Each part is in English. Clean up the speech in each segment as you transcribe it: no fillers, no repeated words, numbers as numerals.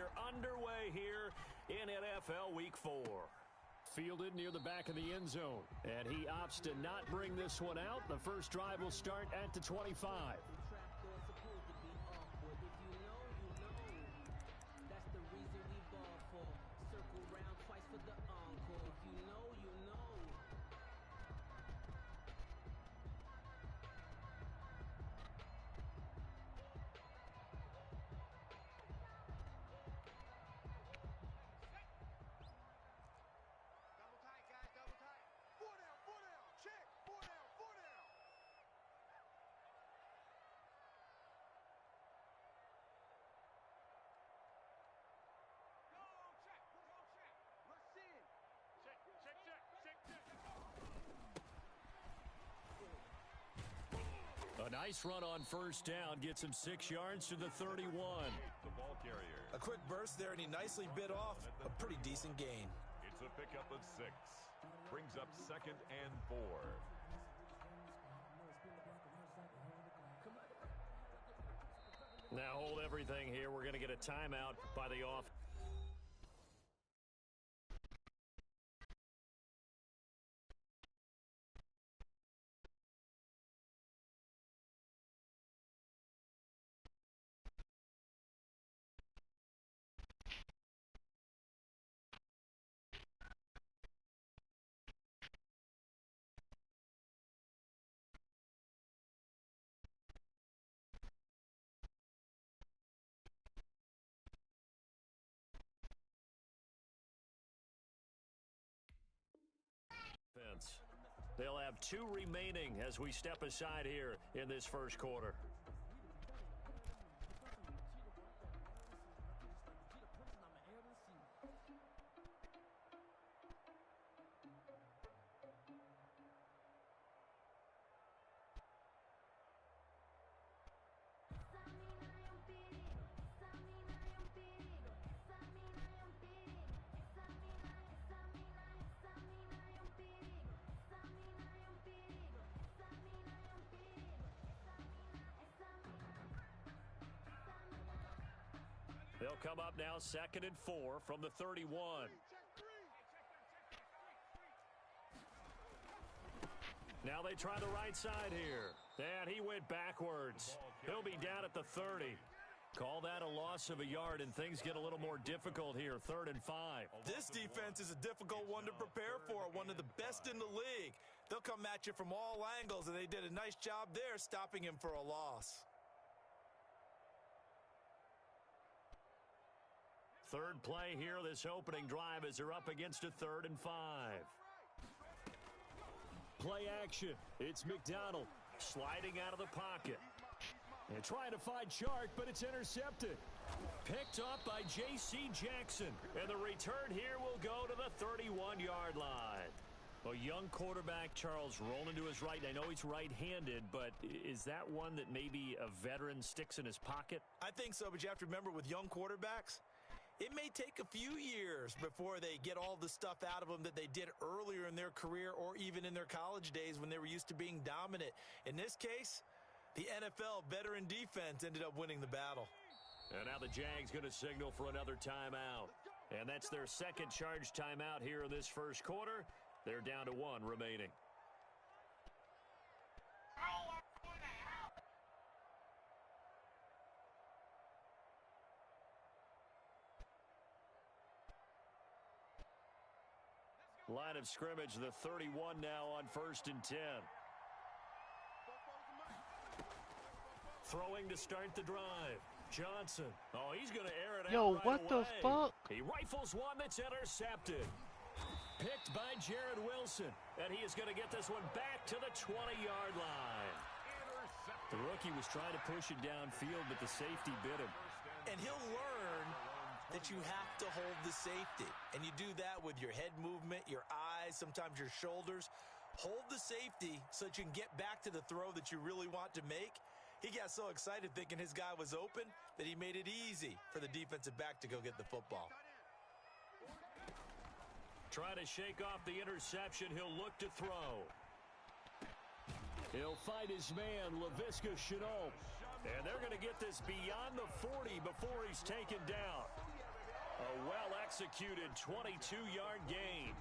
we're underway here in NFL Week 4. Fielded near the back of the end zone, and he opts to not bring this one out. The first drive will start at the 25. A nice run on first down gets him 6 yards to the 31. The ball carrier. A quick burst there, and he nicely bit off a pretty decent gain. It's a pickup of 6. Brings up 2nd and 4. Now hold everything here. We're going to get a timeout by the off. They'll have 2 remaining as we step aside here in this first quarter. They'll come up now 2nd and 4 from the 31. Now they try the right side here. And he went backwards. He'll be down at the 30. Call that a loss of a yard, and things get a little more difficult here, 3rd and 5. This defense is a difficult one to prepare for, one of the best in the league. They'll come at you from all angles, and they did a nice job there stopping him for a loss. Third play here, this opening drive, as they're up against a 3rd and 5. Play action. It's McDonald Sliding out of the pocket. and trying to find Chark, but it's intercepted. Picked up by J.C. Jackson. And the return here will go to the 31-yard line. A young quarterback, Charles, rolling to his right. I know he's right-handed, but is that one that maybe a veteran sticks in his pocket? I think so, but you have to remember with young quarterbacks, it may take a few years before they get all the stuff out of them that they did earlier in their career or even in their college days when they were used to being dominant. In this case, the NFL veteran defense ended up winning the battle. And now the Jags going to signal for another timeout. And that's their second charge timeout here in this first quarter. They're down to 1 remaining. Line of scrimmage, the 31 now on 1st and 10. Throwing to start the drive. Johnson. Oh, he's going to air it out right what away. the fuck? He rifles one that's intercepted. Picked by Jared Wilson. And he is going to get this one back to the 20-yard line. The rookie was trying to push it downfield, but the safety bit him. And he'll learn that you have to hold the safety. And you do that with your head movement, your eyes, sometimes your shoulders. Hold the safety so that you can get back to the throw that you really want to make. He got so excited thinking his guy was open that he made it easy for the defensive back to go get the football. Trying to shake off the interception. He'll look to throw. He'll find his man, Laviska Shenault. And they're going to get this beyond the 40 before he's taken down. executed 22-yard gain.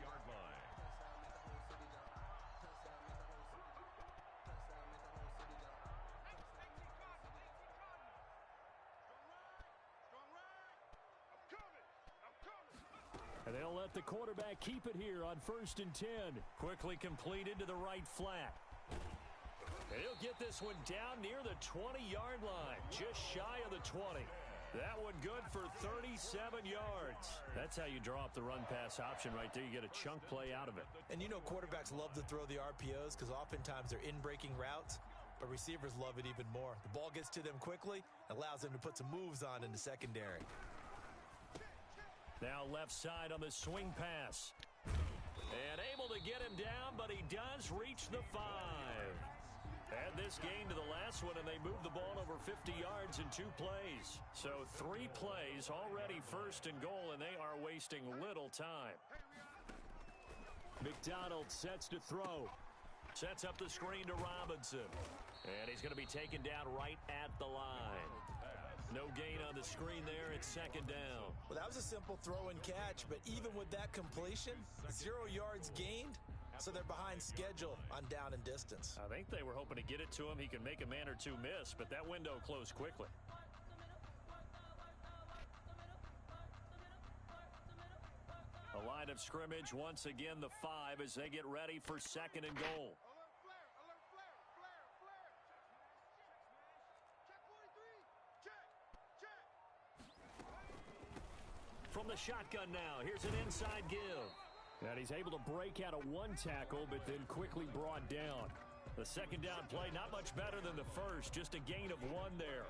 And they'll let the quarterback keep it here on 1st and 10. Quickly completed to the right flat. He'll get this one down near the 20-yard line, just shy of the 20. That one good for 37 yards. That's how you draw up the run-pass option right there. You get a chunk play out of it. And you know quarterbacks love to throw the RPOs because oftentimes they're in-breaking routes, but receivers love it even more. The ball gets to them quickly, allows them to put some moves on in the secondary. Now left side on the swing pass. And able to get him down, but he does reach the 5. Add this game to the last one, and they moved the ball over 50 yards in 2 plays. So 3 plays, already 1st and goal, and they are wasting little time. McDonald sets to throw. Sets up the screen to Robinson. And he's going to be taken down right at the line. No gain on the screen there. It's 2nd down. Well, that was a simple throw and catch, but even with that completion, 0 yards gained, so they're behind schedule on down and distance. I think they were hoping to get it to him. He can make a man or 2 miss, but that window closed quickly. A line of scrimmage, once again the 5 as they get ready for 2nd and goal. From the shotgun now, here's an inside give. And he's able to break out of 1 tackle, but then quickly brought down. The 2nd down play, not much better than the first, just a gain of 1 there.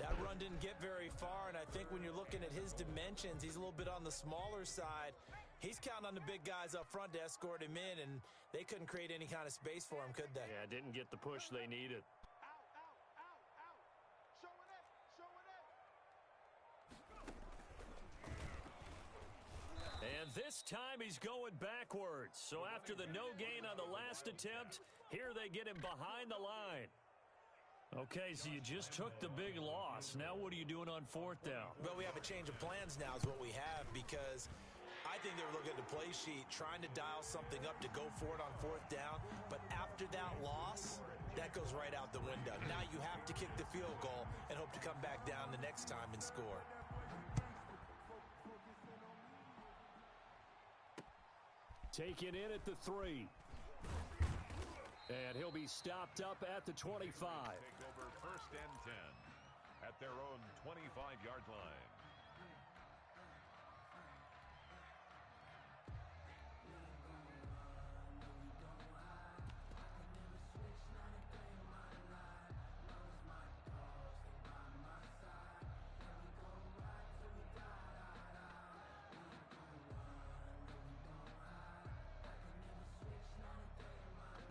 That run didn't get very far, and I think when you're looking at his dimensions, he's a little bit on the smaller side. He's counting on the big guys up front to escort him in, and they couldn't create any kind of space for him, could they? Yeah, didn't get the push they needed. And this time he's going backwards. So after the no gain on the last attempt, here they get him behind the line. Okay, so you just took the big loss. Now what are you doing on 4th down? Well, we have a change of plans now is what we have, because I think they were looking at the play sheet, trying to dial something up to go for it on 4th down. But after that loss, that goes right out the window. Now you have to kick the field goal and hope to come back down the next time and score. Taken in at the 3. And he'll be stopped up at the 25. Take over 1st and 10 at their own 25-yard line.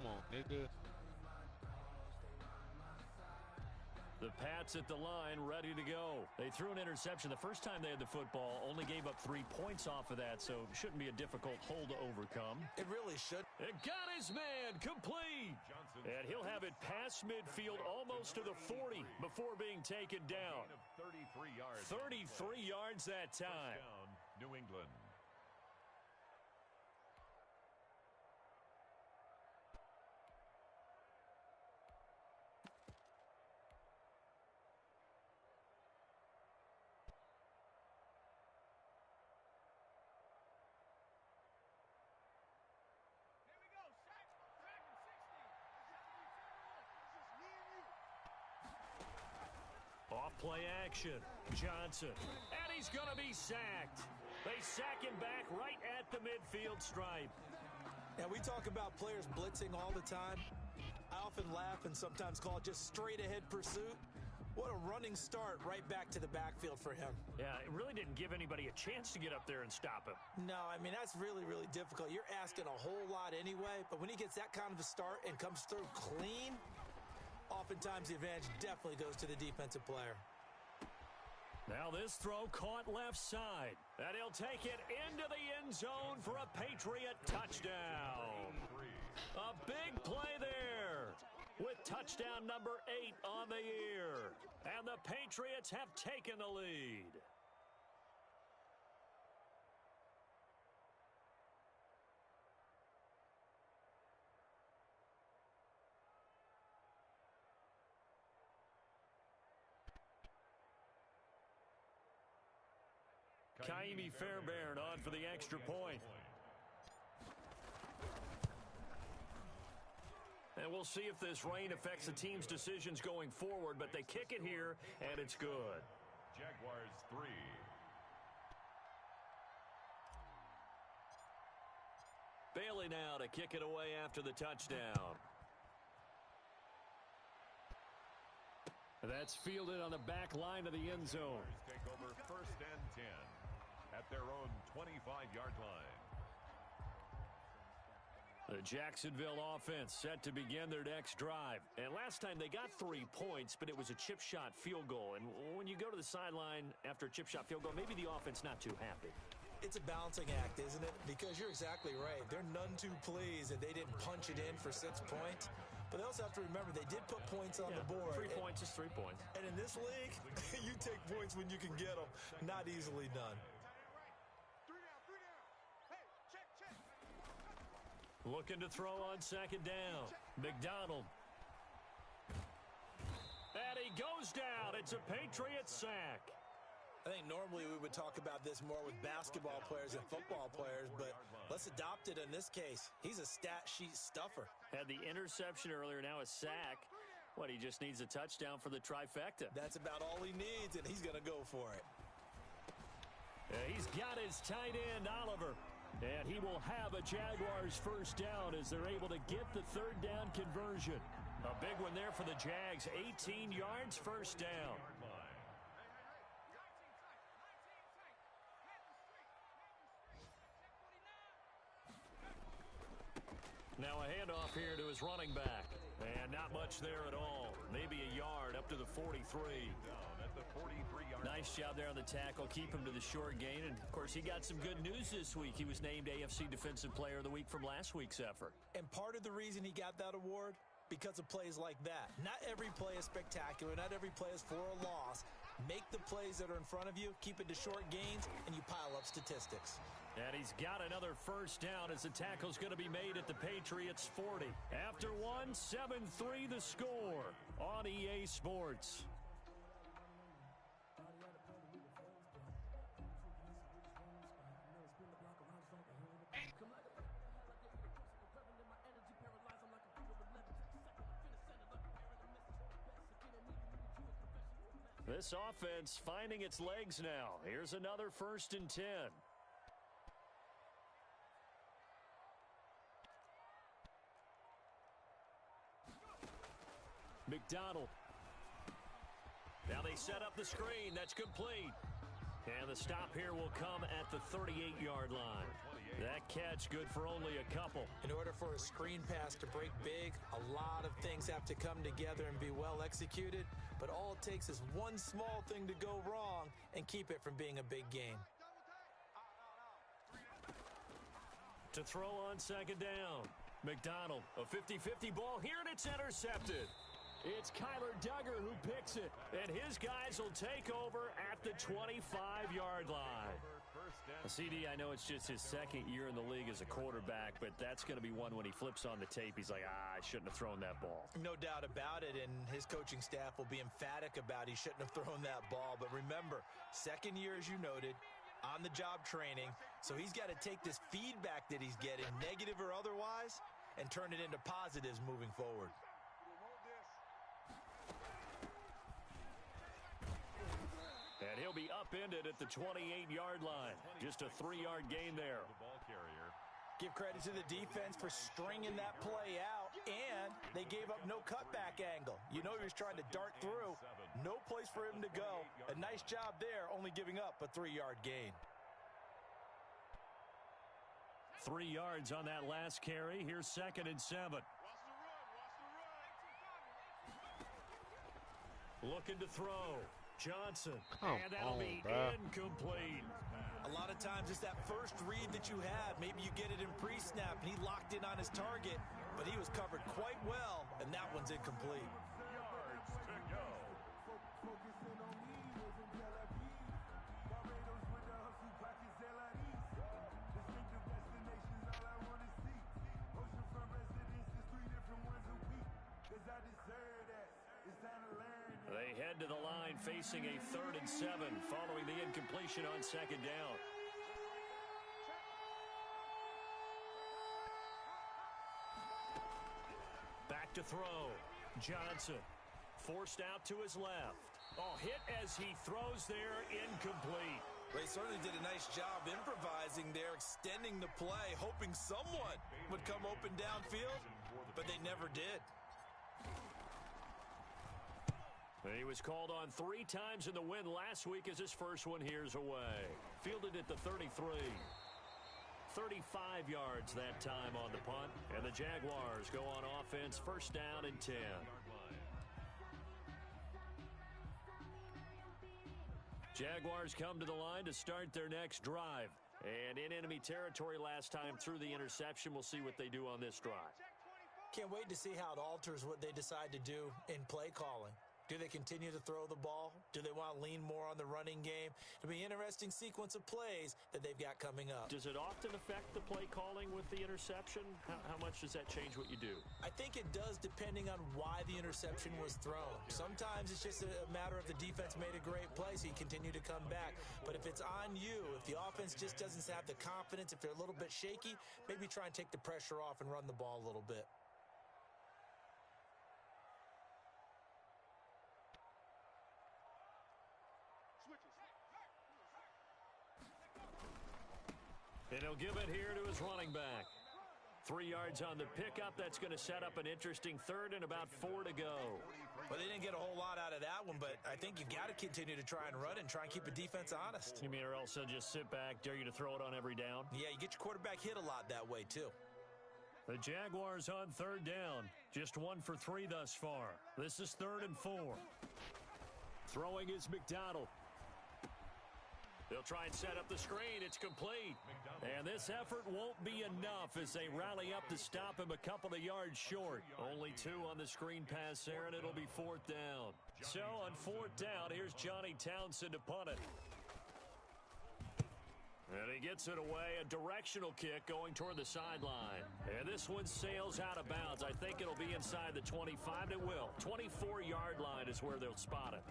Come on, nigga. The Pats at the line, ready to go. They threw an interception the first time they had the football, only gave up 3 points off of that, so it shouldn't be a difficult hole to overcome. It really should. It got his man complete. And he'll have it past midfield almost to the 40 before being taken down. 33 yards. 33 yards that time. Touchdown, New England. Off-play action. Johnson. And he's going to be sacked. They sack him back right at the midfield stripe. And we talk about players blitzing all the time. I often laugh and sometimes call it just straight-ahead pursuit. What a running start right back to the backfield for him. Yeah, it really didn't give anybody a chance to get up there and stop him. No, I mean, that's really, really difficult. You're asking a whole lot anyway, but when he gets that kind of a start and comes through clean, oftentimes the advantage definitely goes to the defensive player. Now this throw caught left side. And he'll take it into the end zone for a Patriot touchdown. A big play there with touchdown number 8 on the year. And the Patriots have taken the lead. Kaimi Fairbairn on for the extra point. And we'll see if this rain affects the team's decisions going forward, but they kick it here, and it's good. Jaguars 3. Bailey now to kick it away after the touchdown. That's fielded on the back line of the end zone. Take over 1st and 10 at their own 25-yard line. The Jacksonville offense set to begin their next drive. And last time they got 3 points, but it was a chip shot field goal. And when you go to the sideline after a chip shot field goal, maybe the offense not too happy. It's a balancing act, isn't it? Because you're exactly right. They're none too pleased that they didn't punch it in for 6 points. But they also have to remember they did put points on the board. 3 points is 3 points. And in this league, you take points when you can get them. Not easily done. Looking to throw on 2nd down. McDonald. And he goes down. It's a Patriots sack. I think normally we would talk about this more with basketball players and football players, but let's adopt it in this case. He's a stat sheet stuffer. Had the interception earlier, now a sack. What, he just needs a touchdown for the trifecta. That's about all he needs, and he's going to go for it. He's got his tight end, Oliver. And he will have a Jaguars first down as they're able to get the 3rd down conversion. A big one there for the Jags. 18 yards, first down. Now a handoff here to his running back. And not much there at all. Maybe a yard up to the 43. Down at the 43-yard line. Nice job there on the tackle. Keep him to the short gain. And, of course, he got some good news this week. He was named AFC Defensive Player of the Week from last week's effort. And part of the reason he got that award, because of plays like that. Not every play is spectacular. Not every play is for a loss. Make the plays that are in front of you, keep it to short gains, and you pile up statistics. And he's got another first down as the tackle's going to be made at the Patriots 40. After one, 7-3 the score on EA Sports. This offense finding its legs now. Here's another 1st and 10. McDonald. Now they set up the screen. That's complete. And the stop here will come at the 38-yard line. That catch good for only a couple. In order for a screen pass to break big, a lot of things have to come together and be well executed. But all it takes is one small thing to go wrong and keep it from being a big gain. To throw on 2nd down. McDonald, a 50-50 ball here, and it's intercepted. It's Kyler Duggar who picks it, and his guys will take over at the 25-yard line. CD, I know it's just his 2nd year in the league as a quarterback, but that's going to be one when he flips on the tape. He's like, I shouldn't have thrown that ball. No doubt about it, and his coaching staff will be emphatic about he shouldn't have thrown that ball. But remember, 2nd year, as you noted, on-the-job training, so he's got to take this feedback that he's getting, negative or otherwise, and turn it into positives moving forward. And he'll be upended at the 28-yard line. Just a 3-yard gain there. The ball carrier. Give credit to the defense for stringing that play out, and they gave up no cutback angle. You know he was trying to dart through. No place for him to go. A nice job there, only giving up a 3-yard gain. 3 yards on that last carry. Here's 2nd and 7. Looking to throw. Johnson. And that'll be incomplete. A lot of times it's that first read that you have. Maybe you get it in pre-snap, and he locked in on his target, but he was covered quite well, and that one's incomplete. Yards to go. They head to the line facing a 3rd and 7 following the incompletion on 2nd down. Back to throw. Johnson forced out to his left. Oh, hit as he throws there, incomplete. They certainly did a nice job improvising there, extending the play, hoping someone would come open downfield, but they never did. He was called on 3 times in the win last week as his first one here's away. Fielded at the 33. 35 yards that time on the punt, and the Jaguars go on offense, 1st down and 10. Jaguars come to the line to start their next drive. And in enemy territory last time through the interception. We'll see what they do on this drive. Can't wait to see how it alters what they decide to do in play calling. Do they continue to throw the ball? Do they want to lean more on the running game? It'll be an interesting sequence of plays that they've got coming up. Does it often affect the play calling with the interception? How much does that change what you do? I think it does depending on why the interception was thrown. Sometimes it's just a matter of the defense made a great play, so you continue to come back. But if it's on you, if the offense just doesn't have the confidence, if they're a little bit shaky, maybe try and take the pressure off and run the ball a little bit. And he'll give it here to his running back. 3 yards on the pickup. That's going to set up an interesting 3rd and about 4 to go. Well, they didn't get a whole lot out of that one, but I think you've got to continue to try and run and try and keep the defense honest. You mean or else they'll just sit back, dare you to throw it on every down? Yeah, you get your quarterback hit a lot that way, too. The Jaguars on 3rd down. Just 1 for 3 thus far. This is 3rd and 4. Throwing is McDonald. They'll try and set up the screen. It's complete. And this effort won't be enough as they rally up to stop him a couple of yards short. Only 2 on the screen pass there, and it'll be 4th down. So on 4th down, here's Johnny Townsend to punt it. And he gets it away, a directional kick going toward the sideline. And this one sails out of bounds. I think it'll be inside the 25. It will. 24-yard line is where they'll spot it.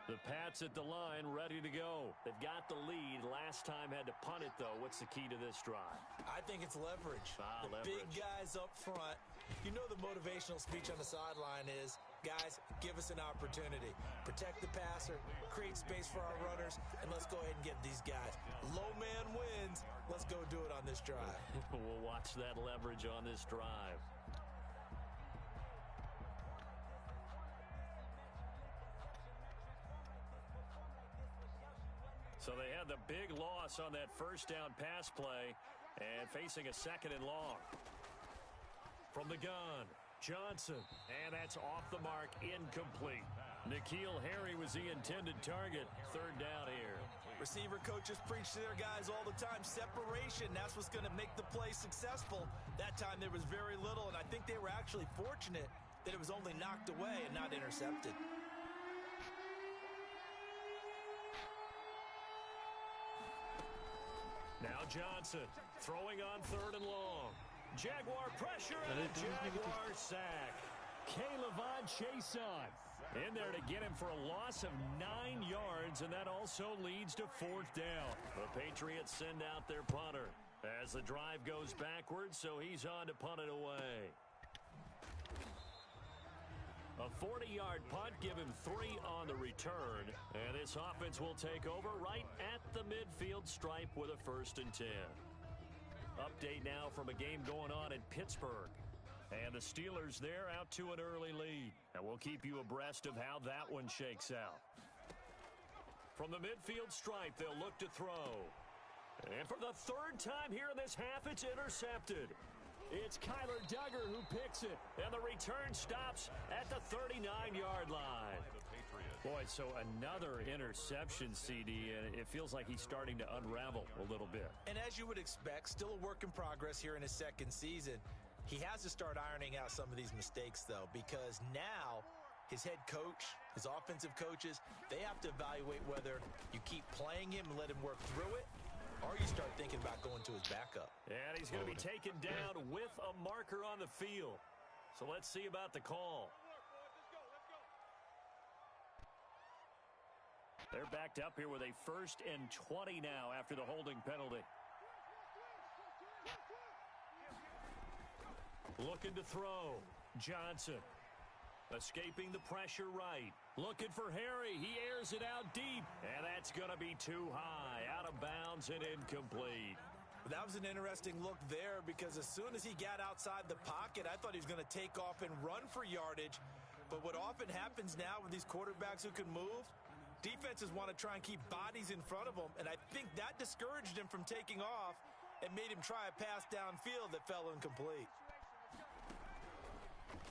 The Pats at the line, ready to go. They've got the lead. Last time had to punt it, though. What's the key to this drive? I think it's leverage. Leverage. Big guys up front. You know the motivational speech on the sideline is, guys, give us an opportunity. Protect the passer, create space for our runners, and let's go ahead and get these guys. Low man wins. Let's go do it on this drive. We'll watch that leverage on this drive. So they had the big loss on that 1st down pass play and facing a 2nd and long. From the gun, Johnson, and that's off the mark, incomplete. N'Keal Harry was the intended target. 3rd down here. Receiver coaches preach to their guys all the time. Separation, that's what's going to make the play successful. That time there was very little, and I think they were actually fortunate that it was only knocked away and not intercepted. Now Johnson throwing on 3rd and long. Jaguar pressure and a Jaguar sack. K'Lavon Chaisson in there to get him for a loss of 9 yards, and that also leads to 4th down. The Patriots send out their punter as the drive goes backwards, so he's on to punt it away. A 40-yard punt, give him 3 on the return. And this offense will take over right at the midfield stripe with a 1st and 10. Update now from a game going on in Pittsburgh. And the Steelers there out to an early lead. And we'll keep you abreast of how that one shakes out. From the midfield stripe, they'll look to throw. And for the 3rd time here in this half, it's intercepted. It's Kyler Duggar who picks it, and the return stops at the 39-yard line. Boy, so another interception, CD, and it feels like he's starting to unravel a little bit. And as you would expect, still a work in progress here in his 2nd season. He has to start ironing out some of these mistakes, though, because now his head coach, his offensive coaches, they have to evaluate whether you keep playing him and let him work through it, or you start thinking about going to his backup. And he's going to be taken down with a marker on the field. So let's see about the call. They're backed up here with a 1st and 20 now after the holding penalty. Looking to throw. Johnson. Escaping the pressure right. Looking for Harry. He airs it out deep. And that's going to be too high. Out of bounds and incomplete. That was an interesting look there because as soon as he got outside the pocket, I thought he was going to take off and run for yardage. But what often happens now with these quarterbacks who can move, defenses want to try and keep bodies in front of them, and I think that discouraged him from taking off and made him try a pass downfield that fell incomplete.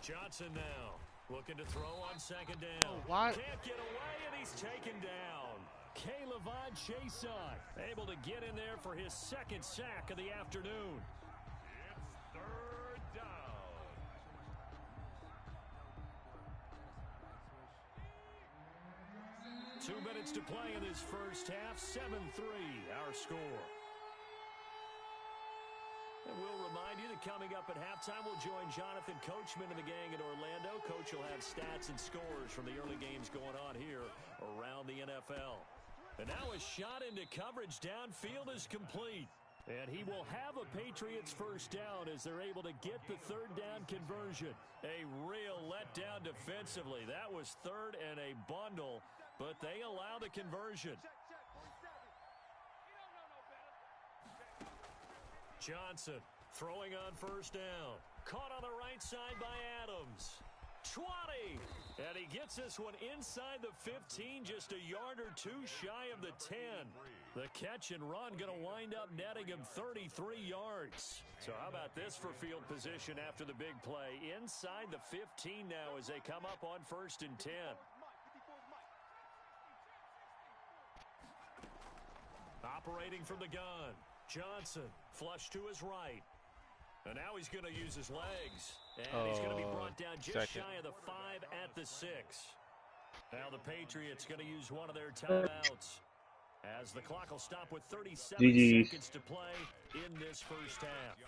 Johnson now looking to throw on 2nd down. Oh, what? Can't get away, and he's taken down. K'Lavon Chaisson able to get in there for his 2nd sack of the afternoon. It's 3rd down. Two minutes to play in this first half. 7-3 our score. And we'll remind you that coming up at halftime, we'll join Jonathan Coachman and the gang in Orlando. Coach will have stats and scores from the early games going on here around the NFL. And now a shot into coverage downfield is complete. And he will have a Patriots 1st down as they're able to get the 3rd down conversion. A real letdown defensively. That was 3rd and a bundle, but they allow the conversion. Johnson throwing on 1st down. Caught on the right side by Adams. 20. And he gets this one inside the 15, just a yard or two shy of the 10. The catch and run going to wind up netting him 33 yards. So how about this for field position after the big play? Inside the 15 now as they come up on 1st and 10. Operating from the gun. Johnson, flush to his right. And now he's going to use his legs. And he's going to be brought down just shy of the 5 at the 6. Now the Patriots going to use one of their timeouts as the clock will stop with 37 seconds to play in this first half.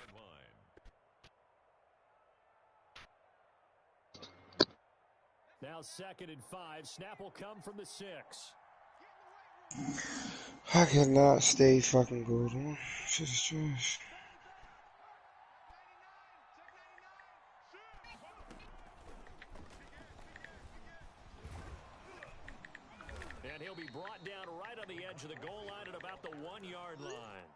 Now 2nd and 5. Snap will come from the 6. I cannot stay fucking golden. Shit is trash. And he'll be brought down right on the edge of the goal line at about the 1-yard line.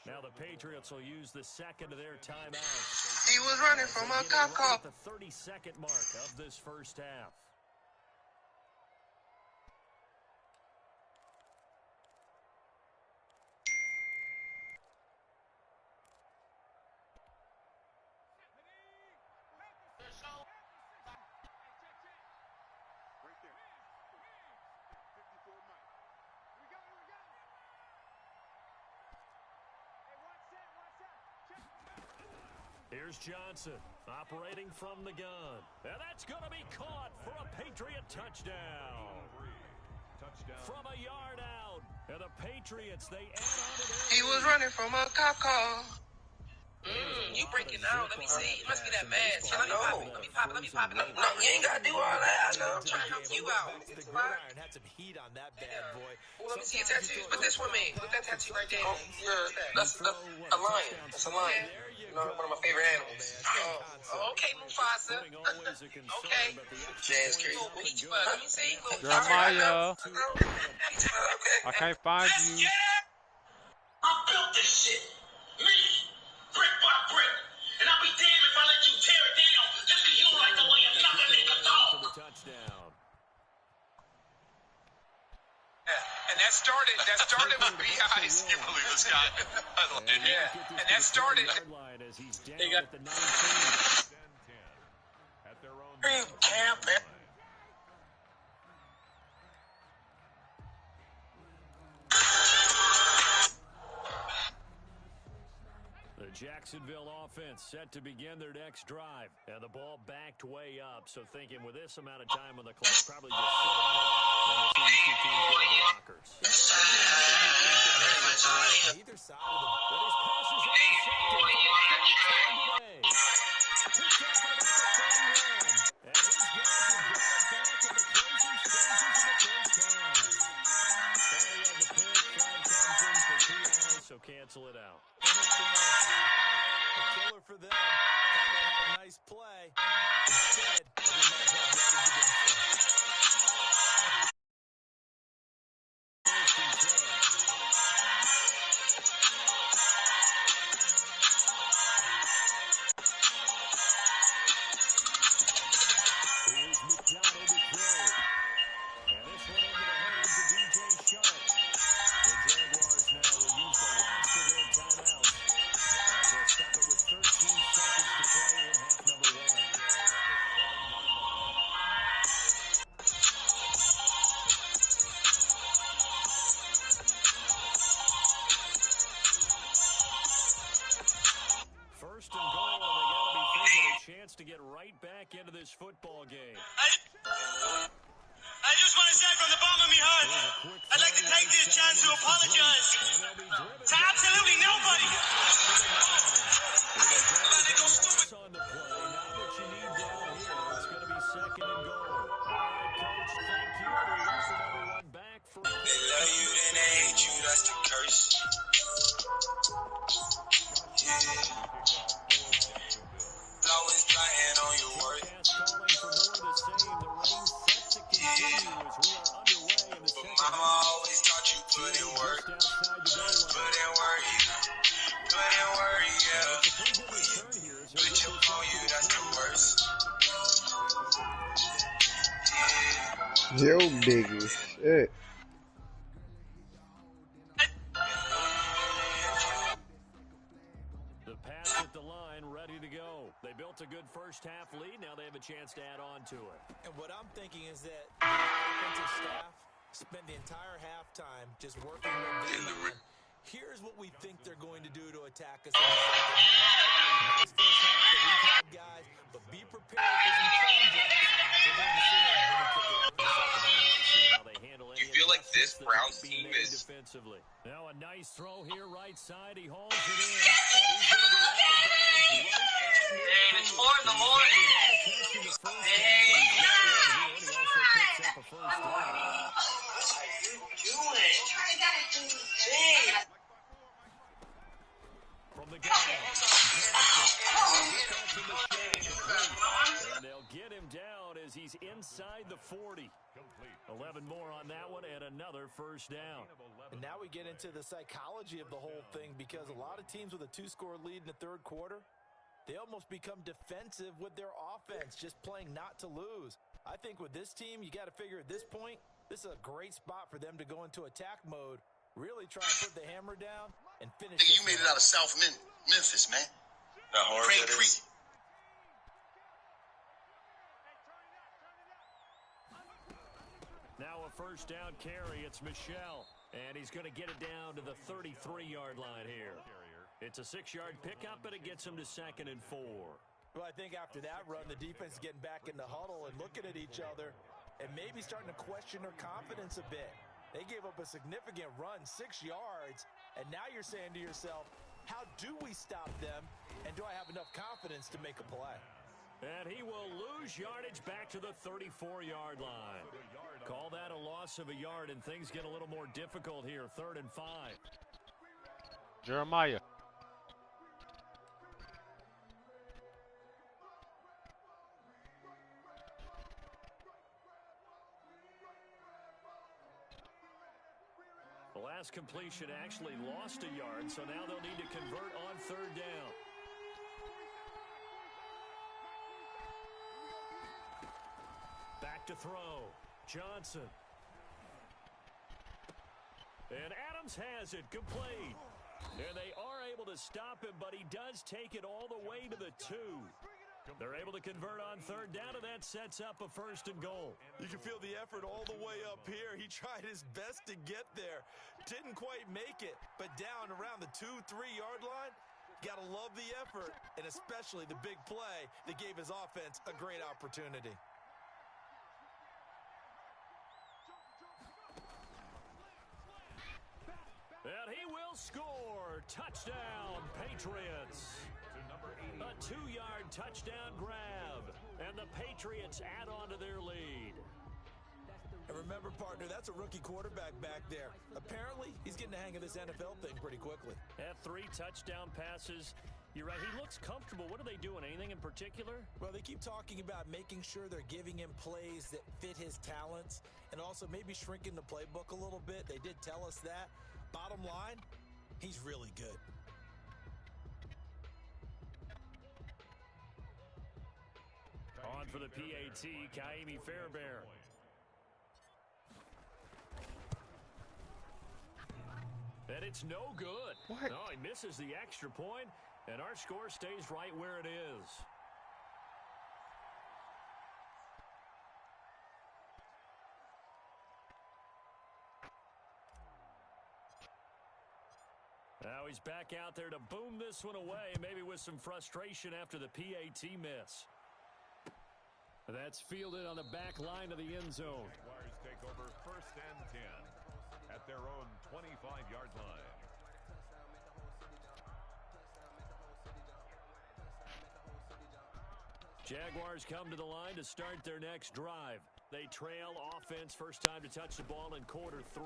Now the Patriots will use the 2nd of their timeouts. He was running from a cop car. At the 32nd mark of this first half. Here's Johnson operating from the gun. And that's going to be caught for a Patriot touchdown. From a yard out. And the Patriots, they add on to their... He was running from a cop car. You breaking out. Let me see. It must be that mask. I know. Let me pop it up. No, you ain't got to do all that. I know. I'm trying to help you out. The gridiron had some heat on that bad boy. Well, let me see your tattoos. What this one mean? Look at that tattoo right there. Oh, yeah. That's a lion. That's a lion. You know, one of my favorite animals. Oh, okay, Mufasa. Okay. Jazz crazy. Let me see. Jeremiah, Okay. I can't find you. I built this shit. Me. Brick by brick. And I'll be damned if I let you tear it down just because you don't like the way I'm not going to make a dog. For the touchdown. And that started with B.I.'s. You believe this guy? Yeah. And that started. As he's down They got- at the 19. At their own You camping. The Jacksonville offense set to begin their next drive. And the ball backed way up. So thinking with this amount of time on the clock, probably just sit on it and see these two teams go to the lockers. Either side of the... But his pass is intercepted for the third time today. Picked off at about the 31. And his guys have got it back at the closing stages of the first half. Barry had the pick. Flag comes in for PI, so cancel it out. A killer for them. Thought they had a nice play. Instead, they might have yardage against them. First and 10. Here's McDonald to throw. And this one into the hands of DJ Sharp. The Jaguars now will use the last of their timeouts. As they'll stop it with 13 seconds to play in half number 1. First and goal, and they got to be thinking a chance to get right back into this football game. I just want to say from the bottom of my heart, I'd like to take this chance to apologize to absolutely nobody. On the play, not what you need down here. It's going to be second and goal. All right, Coach, thank you. We welcome everyone back for... They love you, then they hate you. That's the curse. Yeah. Flowers flying on your work. Calling for more of the same. The rain set to continue as we are underway in the second half. Mama always taught you put in work. Just outside the goal line. Put in work, yeah. Put in work, yeah. It's a pretty good return here. So Put your on you, that's the worst. Yeah. Yo, big as shit. The pass at the line, ready to go. They built a good first half lead. Now they have a chance to add on to it. And what I'm thinking is that the offensive staff spent the entire halftime just working with them. Here's what we think they're going to do to attack us in the second half. Nice first half that we've had, guys, but be prepared for some change-ups. We're going to see them when we kick it off in the second half. See how they handle any You feel like this adjustments that Browns might be team made is- defensively. Now a nice throw here, right side. He hauls it in. And he's going to be out of bounds right at Damn, it's 4 in the He's morning. got a catch in the first half, but he's got one here, and he also picks up a first down. What are you doing? Damn. From the gun. And they'll get him down as he's inside the 40. 11 more on that one and another first down. And now we get into the psychology of the whole thing, because a lot of teams with a 2-score lead in the third quarter, they almost become defensive with their offense, just playing not to lose. I think with this team, you got to figure at this point, this is a great spot for them to go into attack mode, really try and put the hammer down and finish. Nigga, you made it out of South Memphis, man. How hard Crane that Creek. is. Now a first down carry. It's Michelle. And he's going to get it down to the 33-yard line here. It's a 6-yard pickup, but it gets him to second and 4. Well, I think after that run, the defense is getting back in the huddle and looking at each other and maybe starting to question their confidence a bit. They gave up a significant run, 6 yards, and now you're saying to yourself, how do we stop them, and do I have enough confidence to make a play? And he will lose yardage back to the 34-yard line. Call that a loss of a yard, and things get a little more difficult here. 3rd and 5. Jeremiah. The last completion actually lost a yard, so now they'll need to convert on 3rd down. Back to throw. Johnson. And Adams has it complete. And they are able to stop him, but he does take it all the way to the 2. They're able to convert on 3rd down, and that sets up a 1st and goal. You can feel the effort all the way up here. He tried his best to get there. Didn't quite make it, but down around the 2-3 yard line, Got to love the effort, and especially the big play that gave his offense a great opportunity. And he will score. Touchdown, Patriots. A 2-yard touchdown grab. And the Patriots add on to their lead. And remember, partner, that's a rookie quarterback back there. Apparently, he's getting the hang of this NFL thing pretty quickly. At 3 touchdown passes. You're right, he looks comfortable. What are they doing? Anything in particular? Well, they keep talking about making sure they're giving him plays that fit his talents and also maybe shrinking the playbook a little bit. They did tell us that. Bottom line, he's really good. On for the PAT, Ka'imi Fairbairn. And it's no good. What? No, he misses the extra point, and our score stays right where it is. Now he's back out there to boom this one away, maybe with some frustration after the PAT miss. That's fielded on the back line of the end zone. Jaguars take over 1st and 10 at their own 25-yard line. Jaguars come to the line to start their next drive. They trail offense, first time to touch the ball in quarter 3,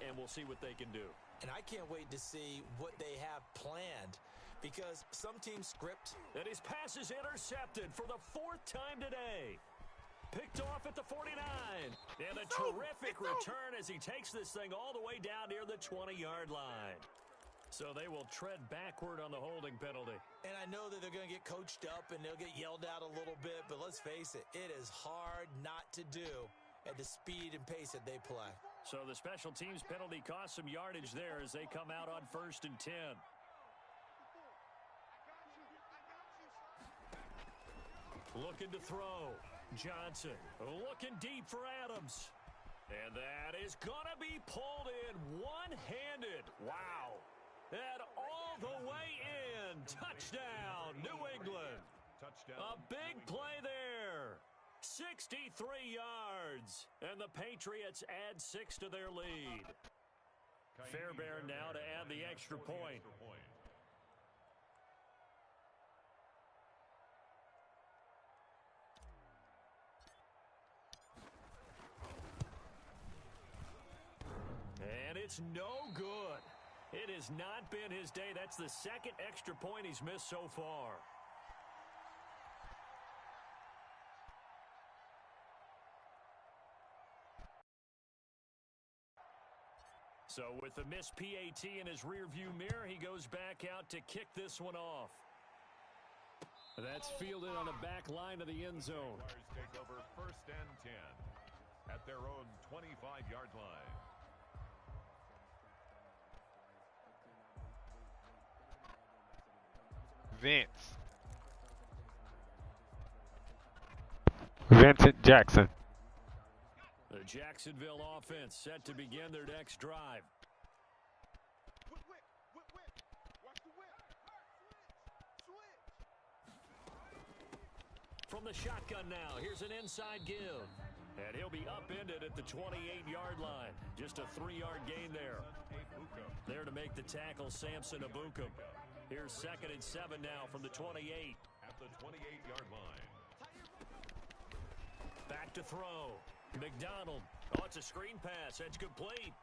and we'll see what they can do. And I can't wait to see what they have planned, because some teams script. And his pass is intercepted for the 4th time today. Picked off at the 49. And a terrific return as he takes this thing all the way down near the 20-yard line. So they will tread backward on the holding penalty. And I know that they're going to get coached up and they'll get yelled out a little bit, but let's face it, it is hard not to do at the speed and pace that they play. So the special teams penalty costs some yardage there as they come out on 1st and 10. Looking to throw. Johnson looking deep for Adams. And that is going to be pulled in one-handed. Wow. And all the way in. Touchdown, New England. Touchdown. A big play there. 63 yards. And the Patriots add 6 to their lead. Fairbairn now to add the extra point. And it's no good. It has not been his day. That's the 2nd extra point he's missed so far. So with the missed PAT in his rearview mirror, he goes back out to kick this one off. That's fielded on the back line of the end zone. Jaguars take over 1st and 10 at their own 25-yard line. Vincent Jackson. The Jacksonville offense set to begin their next drive. From the shotgun now, here's an inside give. And he'll be upended at the 28-yard line. Just a 3-yard gain there. There to make the tackle, Samson Ebukam. Here's 2nd and 7 now from the 28. At the 28-yard line. Back to throw. McDonald. Oh, it's a screen pass. That's complete.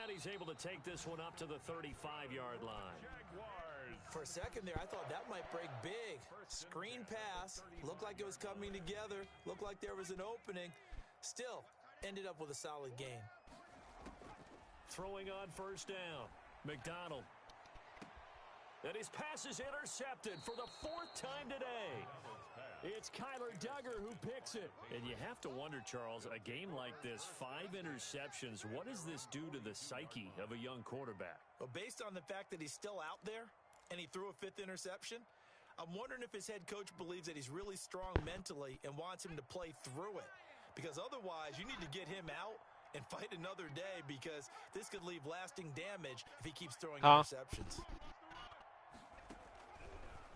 And he's able to take this one up to the 35-yard line. Jaguars. For a second there, I thought that might break big. Screen pass. Looked like it was coming together. Looked like there was an opening. Still, ended up with a solid gain. Throwing on 1st down. McDonald. And his pass is intercepted for the 4th time today. It's Kyler Duggar who picks it. And you have to wonder, Charles, a game like this, 5 interceptions, what does this do to the psyche of a young quarterback? Well, based on the fact that he's still out there and he threw a 5th interception, I'm wondering if his head coach believes that he's really strong mentally and wants him to play through it. Because otherwise, you need to get him out and fight another day, because this could leave lasting damage if he keeps throwing interceptions.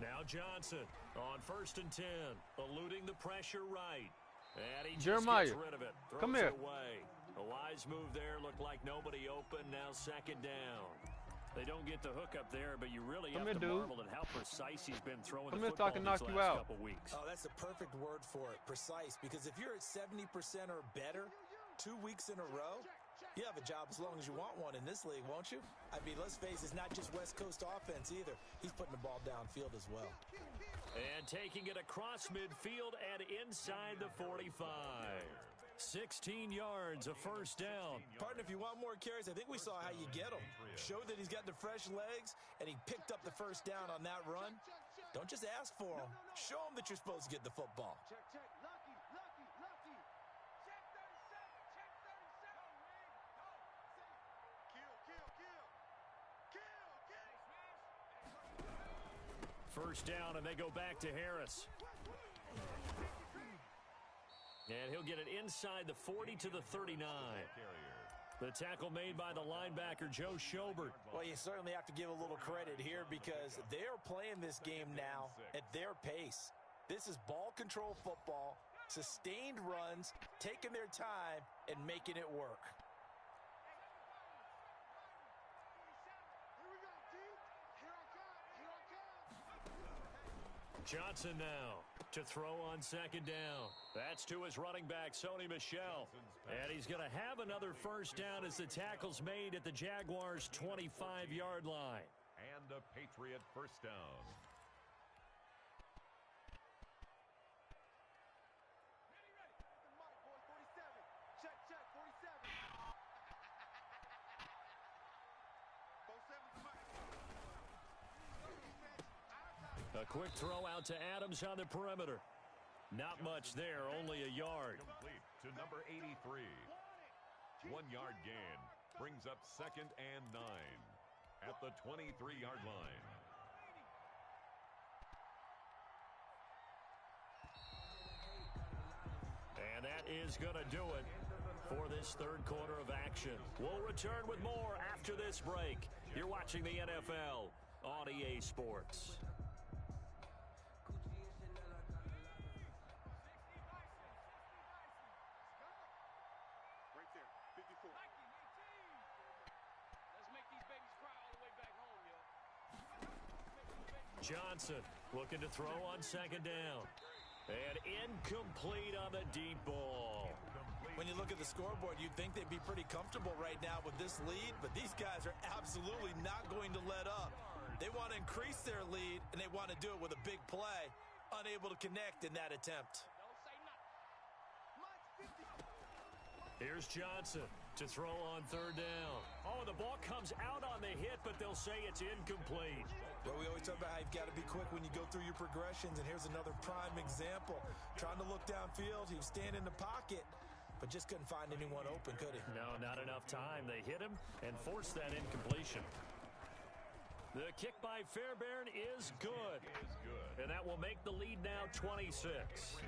Now Johnson on 1st and 10, eluding the pressure right. And he just Jeremiah, gets rid of it. Throws come here. it away. A wise move there. Looked like nobody open. Now 2nd down. They don't get the hook up there, but you really have to marvel at how precise he's been throwing the football these last couple weeks. Oh, that's the perfect word for it, precise. Because if you're at 70% or better 2 weeks in a row, you have a job as long as you want one in this league, won't you? I mean, let's face it, it's not just West Coast offense either. He's putting the ball downfield as well. And taking it across midfield and inside the 45. 16 yards, a 1st down. Partner, if you want more carries, I think we saw how you get them. Show that he's got the fresh legs, and he picked up the 1st down on that run. Don't just ask for him. Show him that you're supposed to get the football. First down, and they go back to Harris. And he'll get it inside the 40 to the 39. The tackle made by the linebacker, Joe Schobert. Well, you certainly have to give a little credit here because they're playing this game now at their pace. This is ball control football, sustained runs, taking their time, and making it work. Johnson now to throw on 2nd down. That's to his running back, Sony Michel. And he's going to have another 1st down as the tackle's made at the Jaguars' 25-yard line. And a Patriot 1st down. A quick throw out to Adams on the perimeter. Not much there, only a yard. Complete to number 83. 1 yard gain brings up 2nd and 9 at the 23-yard line. And that is going to do it for this 3rd quarter of action. We'll return with more after this break. You're watching the NFL on EA Sports. Johnson looking to throw on 2nd down. And incomplete on the deep ball. When you look at the scoreboard, you'd think they'd be pretty comfortable right now with this lead, but these guys are absolutely not going to let up. They want to increase their lead, and they want to do it with a big play. Unable to connect in that attempt. Here's Johnson to throw on 3rd down. Oh, the ball comes out on the hit, but they'll say it's incomplete. Well, we always talk about how you've got to be quick when you go through your progressions, and here's another prime example. Trying to look downfield, he was standing in the pocket, but just couldn't find anyone open, could he? No, not enough time. They hit him and forced that incompletion. The kick by Fairbairn is good. And that will make the lead now 26.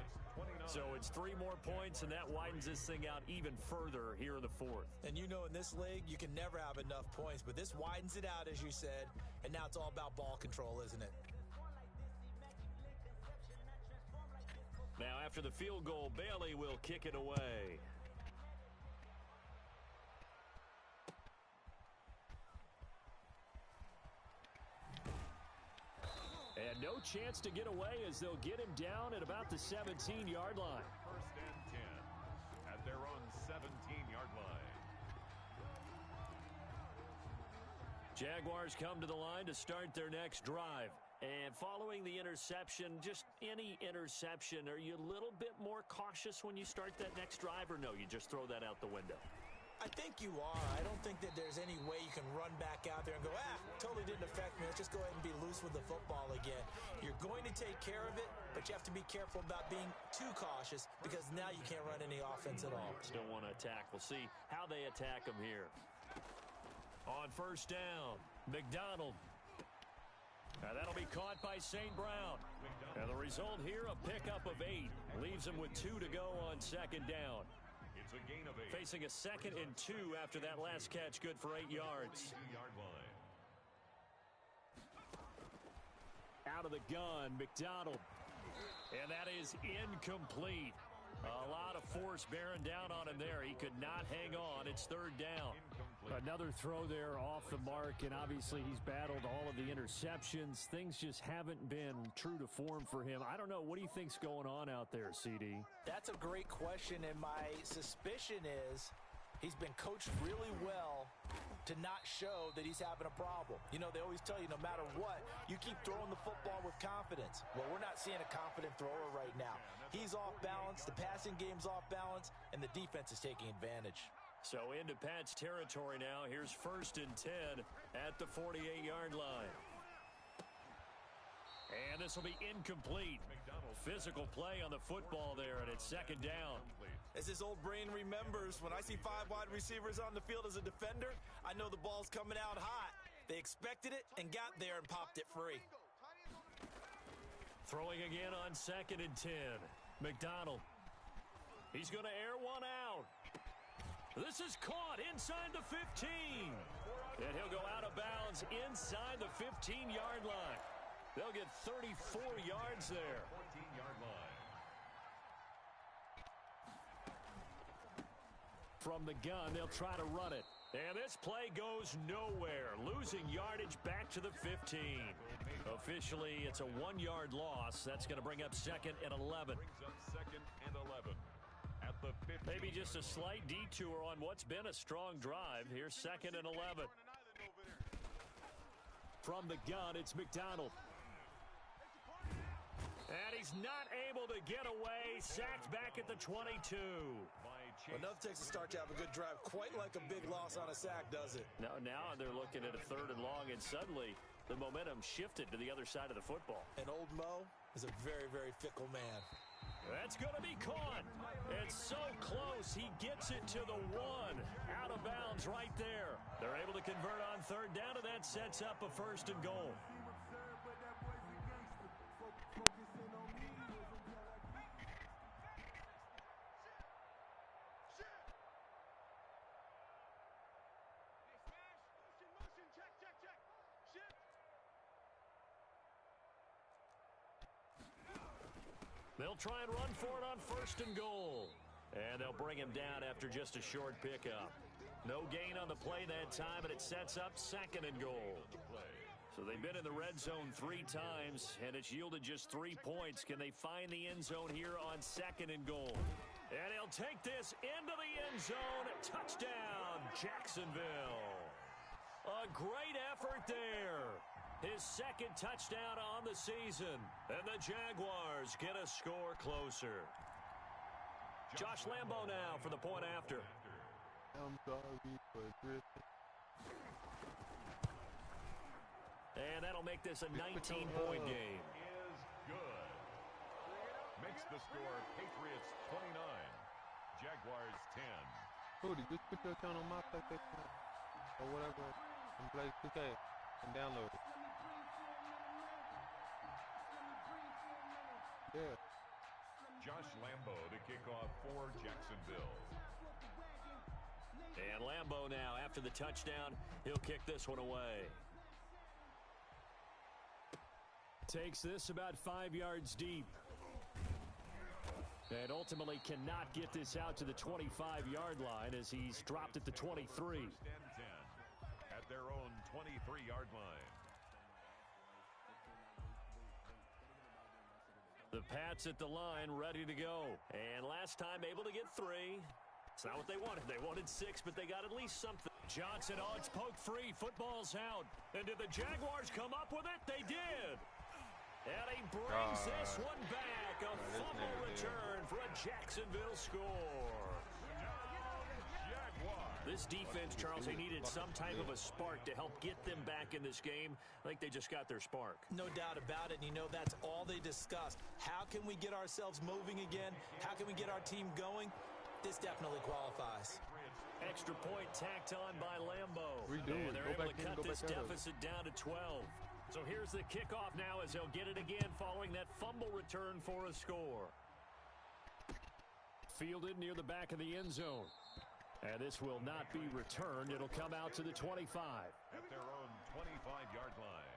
So it's 3 more points, and that widens this thing out even further here in the 4th. And you know in this league, you can never have enough points, but this widens it out, as you said, and now it's all about ball control, isn't it? Now after the field goal, Bailey will kick it away. And no chance to get away as they'll get him down at about the 17-yard line. 1st and 10 at their own 17-yard line. Jaguars come to the line to start their next drive. And following the interception, just any interception, are you a little bit more cautious when you start that next drive, or no, you just throw that out the window? I think you are. I don't think that there's any way you can run back out there and go, totally didn't affect me. Let's just go ahead and be loose with the football again. You're going to take care of it, but you have to be careful about being too cautious because now you can't run any offense at all. Still want to attack. We'll see how they attack them here. On 1st down, McDonald. Now that'll be caught by St. Brown. And the result here, a pickup of 8. Leaves him with 2 to go on 2nd down. It's a gain of 8. Facing a 2nd and 2 after that last catch, good for 8 yards. 2-yard line. Out of the gun, McDonald. And that is incomplete. A lot of force bearing down on him there. He could not hang on. It's third down. Another throw there off the mark, and obviously he's battled all of the interceptions. Things just haven't been true to form for him. I don't know. What do you think's going on out there, CD? That's a great question, and my suspicion is he's been coached really well to not show that he's having a problem. You know, they always tell you no matter what, you keep throwing the football with confidence. Well, we're not seeing a confident thrower right now. He's off balance, the passing game's off balance, and the defense is taking advantage. So into Pat's territory now. Here's 1st and 10 at the 48-yard line. And this will be incomplete. Physical play on the football there, and it's 2nd down. As his old brain remembers, when I see 5 wide receivers on the field as a defender, I know the ball's coming out hot. They expected it and got there and popped it free. Throwing again on 2nd and 10. McDonald. He's going to air one out. This is caught inside the 15. And he'll go out of bounds inside the 15-yard line. They'll get 34 yards there. 14-yard line. From the gun, they'll try to run it. And this play goes nowhere. Losing yardage back to the 15. Officially, it's a 1-yard loss. That's going to bring up 2nd and 11. Brings up 2nd and 11. At the 15. Maybe just a slight detour on what's been a strong drive. Here's 2nd and 11. From the gun, it's McDonald. And he's not able to get away. Sacked back at the 22. Enough takes a start to have a good drive. Quite like a big loss on a sack, does it? Now they're looking at a 3rd and long, and suddenly the momentum shifted to the other side of the football. And old Mo is a very, very fickle man. That's going to be caught. It's so close. He gets it to the 1. Out of bounds right there. They're able to convert on 3rd down, and that sets up a 1st and goal. They'll try and run for it on 1st and goal. And they'll bring him down after just a short pickup. No gain on the play that time, and it sets up 2nd and goal. So they've been in the red zone 3 times, and it's yielded just 3 points. Can they find the end zone here on 2nd and goal? And he'll take this into the end zone. Touchdown, Jacksonville. A great effort there. His 2nd touchdown on the season. And the Jaguars get a score closer. Josh Lambo now for the point after. I'm sorry for drifting. And that'll make this a 19-point game. Is good. Makes the score Patriots 29. Jaguars 10. Cody, just put your account on my PlayStation or whatever and play 2K and download it. Yeah. Josh Lambo to kick off for Jacksonville. And Lambo now, after the touchdown, he'll kick this one away. Takes this about 5 yards deep. And ultimately cannot get this out to the 25-yard line as he's dropped at the 23. 1st and 10 at their own 23-yard line. The Pats at the line, ready to go. And last time able to get 3. It's not what they wanted. They wanted 6, but they got at least something. Johnson, it's poked free. Football's out. And did the Jaguars come up with it? They did. And he brings this one back. A fumble return for a Jacksonville score. This defense, Charles, they needed some type of a spark to help get them back in this game. I think they just got their spark. No doubt about it. And you know, that's all they discussed. How can we get ourselves moving again? How can we get our team going? This definitely qualifies. Extra point tacked on by Lambo. Redo and it. they're Go able back to cut in, go this back out. deficit down to 12. So here's the kickoff now as they'll get it again following that fumble return for a score. Fielded near the back of the end zone. And this will not be returned. It'll come out to the 25. At their own 25-yard line.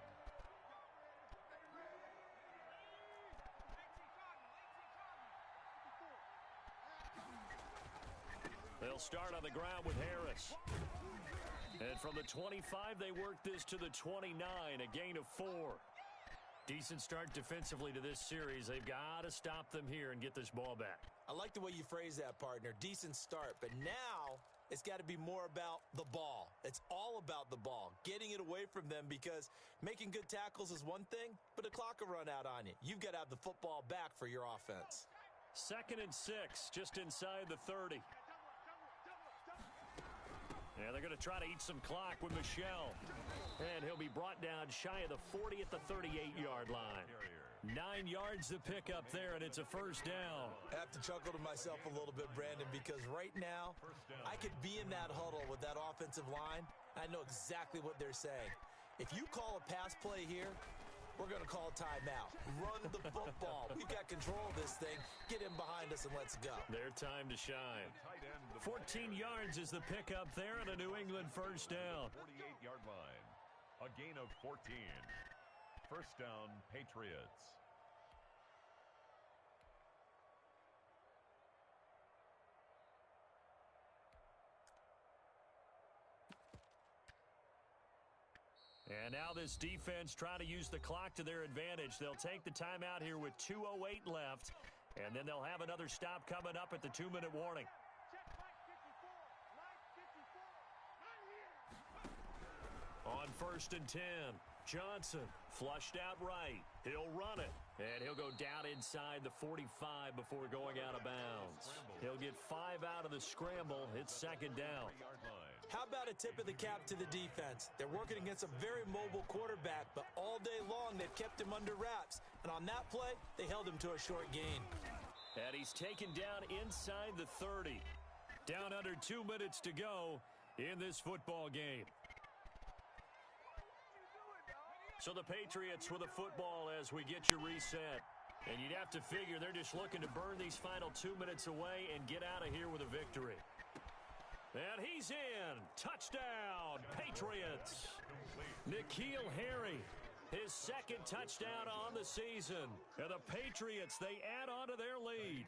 They'll start on the ground with Harris. And from the 25, they work this to the 29, a gain of 4. Decent start defensively to this series. They've got to stop them here and get this ball back. I like the way you phrase that, partner. Decent start, but now it's got to be more about the ball. It's all about the ball, getting it away from them, because making good tackles is one thing, but the clock will run out on you. You've got to have the football back for your offense. 2nd and 6, just inside the 30. Yeah, they're going to try to eat some clock with Michel. And he'll be brought down shy of the 40 at the 38-yard line. 9 yards to pick up there, and it's a first down. I have to chuckle to myself a little bit, Brandon, because right now I could be in that huddle with that offensive line. I know exactly what they're saying. If you call a pass play here, we're going to call timeout. Run the football. We've got control of this thing. Get in behind us and let's go. Their time to shine. 14 yards is the pickup there on a New England first down. 48-yard line. A gain of 14. First down, Patriots. And now this defense trying to use the clock to their advantage. They'll take the timeout here with 2:08 left, and then they'll have another stop coming up at the 2-minute warning. On 1st and 10, Johnson flushed out right. He'll run it, and he'll go down inside the 45 before going out of bounds. He'll get 5 out of the scramble. It's 2nd down. How about a tip of the cap to the defense? They're working against a very mobile quarterback, but all day long they've kept him under wraps. And on that play, they held him to a short gain. And he's taken down inside the 30. Down under 2 minutes to go in this football game. So the Patriots with the football as we get your reset. And you'd have to figure they're just looking to burn these final 2 minutes away and get out of here with a victory. And he's in. Touchdown, Patriots. N'Keal Harry, his 2nd touchdown on the season. And the Patriots, they add on to their lead.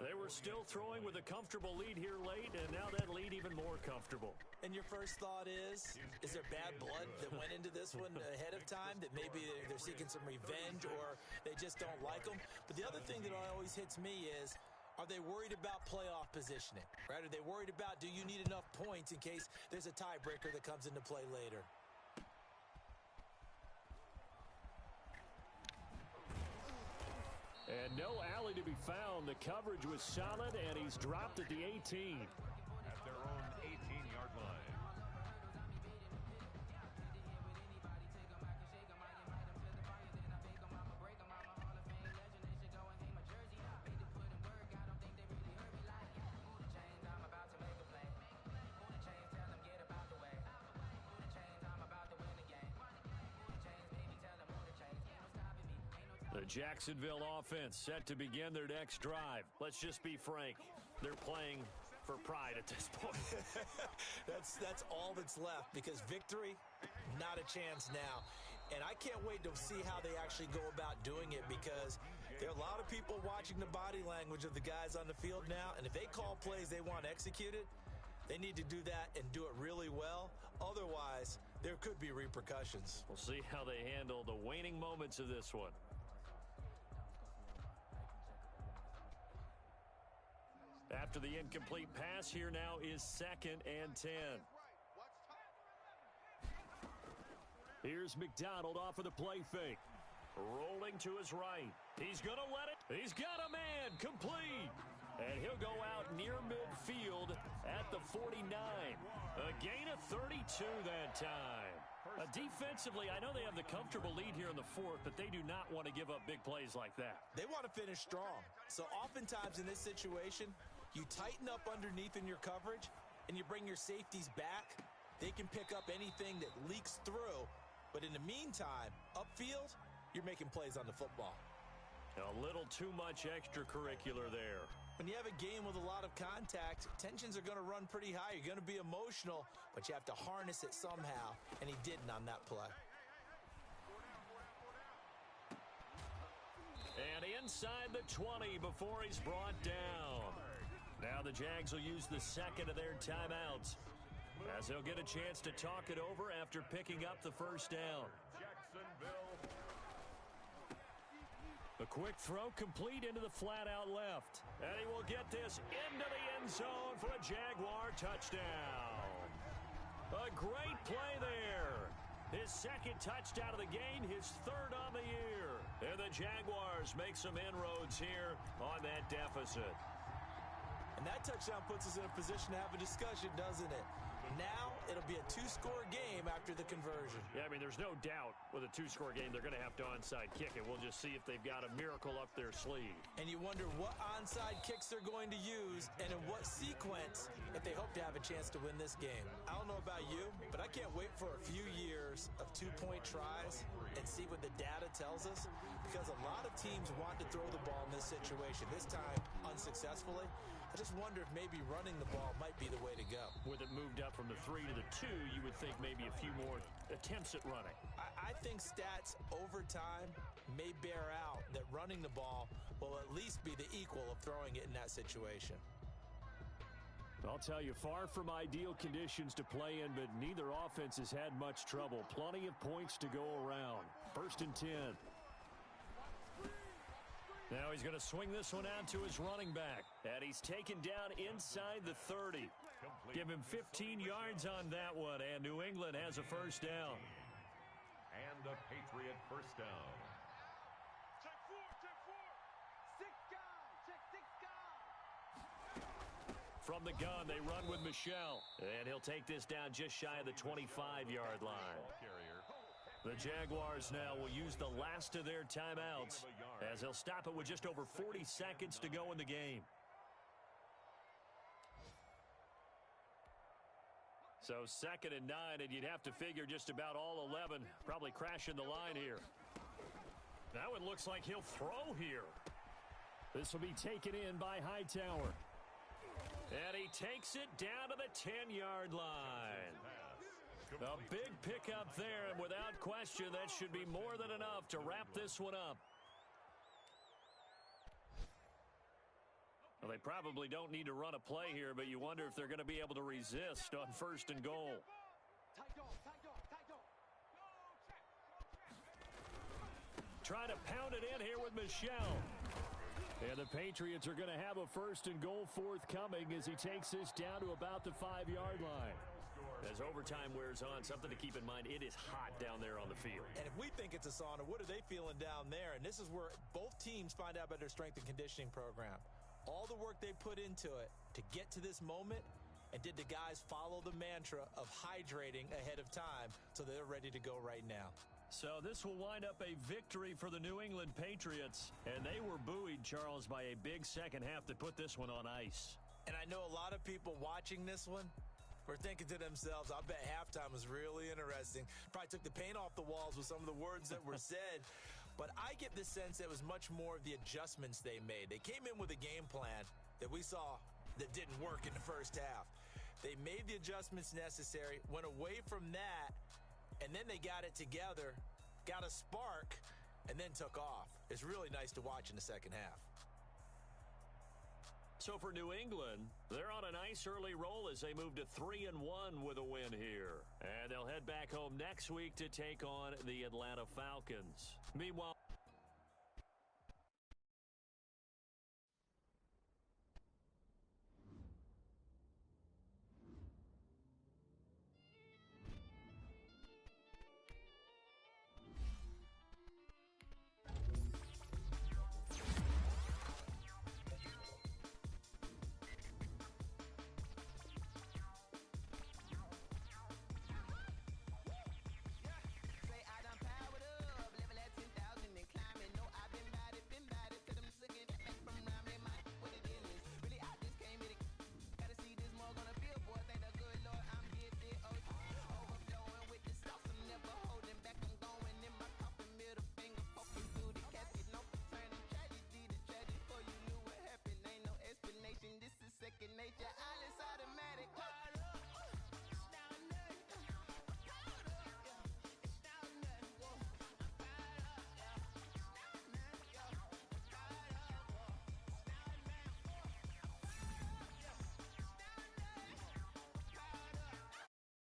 They were still throwing with a comfortable lead here late, and now that lead even more comfortable. And your first thought is there bad blood that went into this one ahead of time, that maybe they're seeking some revenge or they just don't like them? But the other thing that always hits me is, are they worried about playoff positioning, right? Are they worried about, do you need enough points in case there's a tiebreaker that comes into play later? And no alley to be found. The coverage was solid, and he's dropped at the 18. At their own 18-yard line. The Jacksonville offense set to begin their next drive. Let's just be frank. They're playing for pride at this point. That's all that's left, because victory, not a chance now. And I can't wait to see how they actually go about doing it, because there are a lot of people watching the body language of the guys on the field now. And if they call plays they want executed, they need to do that and do it really well. Otherwise, there could be repercussions. We'll see how they handle the waning moments of this one. After the incomplete pass, here now is 2nd and 10. Here's McDonald off of the play fake. Rolling to his right. He's going to let it. He's got a man complete. And he'll go out near midfield at the 49. A gain of 32 that time. Defensively, I know they have the comfortable lead here in the 4th, but they do not want to give up big plays like that. They want to finish strong. So oftentimes in this situation, you tighten up underneath in your coverage, and you bring your safeties back. They can pick up anything that leaks through. But in the meantime, upfield, you're making plays on the football. A little too much extracurricular there. When you have a game with a lot of contact, tensions are going to run pretty high. You're going to be emotional, but you have to harness it somehow, and he didn't on that play. And inside the 20 before he's brought down. Now the Jags will use the second of their timeouts, as they'll get a chance to talk it over after picking up the first down. A quick throw complete into the flat out left. And he will get this into the end zone for a Jaguar touchdown. A great play there. His second touchdown of the game, his third on the year. And the Jaguars make some inroads here on that deficit. And that touchdown puts us in a position to have a discussion, doesn't it? Now it'll be a two-score game after the conversion. Yeah, I mean, there's no doubt with a two-score game they're going to have to onside kick it. We'll just see if they've got a miracle up their sleeve. And you wonder what onside kicks they're going to use and in what sequence if they hope to have a chance to win this game. I don't know about you, but I can't wait for a few years of two-point tries and see what the data tells us, because a lot of teams want to throw the ball in this situation, this time unsuccessfully. I just wonder if maybe running the ball might be the way to go. With it moved up from the 3 to the 2, you would think maybe a few more attempts at running. I think stats over time may bear out that running the ball will at least be the equal of throwing it in that situation. I'll tell you, far from ideal conditions to play in, but neither offense has had much trouble. Plenty of points to go around. 1st and 10. Now he's going to swing this one out to his running back. And he's taken down inside the 30. Give him 15 yards on that one, and New England has a first down. And a Patriot first down. From the gun, they run with Michel. And he'll take this down just shy of the 25-yard line. The Jaguars now will use the last of their timeouts, as they'll stop it with just over 40 seconds to go in the game. So 2nd and 9, and you'd have to figure just about all 11 probably crashing the line here. That one looks like he'll throw here. This will be taken in by Hightower. And he takes it down to the 10-yard line. A big pickup there, and without question, that should be more than enough to wrap this one up. Well, they probably don't need to run a play here, but you wonder if they're going to be able to resist on 1st and goal. Trying to pound it in here with Michel. And the Patriots are going to have a 1st and goal forthcoming as he takes this down to about the 5-yard line. As overtime wears on, something to keep in mind, it is hot down there on the field. And if we think it's a sauna, what are they feeling down there? And this is where both teams find out about their strength and conditioning program. All the work they put into it to get to this moment, and did the guys follow the mantra of hydrating ahead of time so they're ready to go right now? So this will wind up a victory for the New England Patriots. And they were buoyed, Charles, by a big second half that put this one on ice. And I know a lot of people watching this one were thinking to themselves, I bet halftime was really interesting. Probably took the paint off the walls with some of the words that were said. But I get the sense that it was much more of the adjustments they made. They came in with a game plan that we saw that didn't work in the first half. They made the adjustments necessary, went away from that, and then they got it together, got a spark, and then took off. It's really nice to watch in the second half. So for New England, they're on a nice early roll as they move to 3-1 with a win here. And they'll head back home next week to take on the Atlanta Falcons. Meanwhile,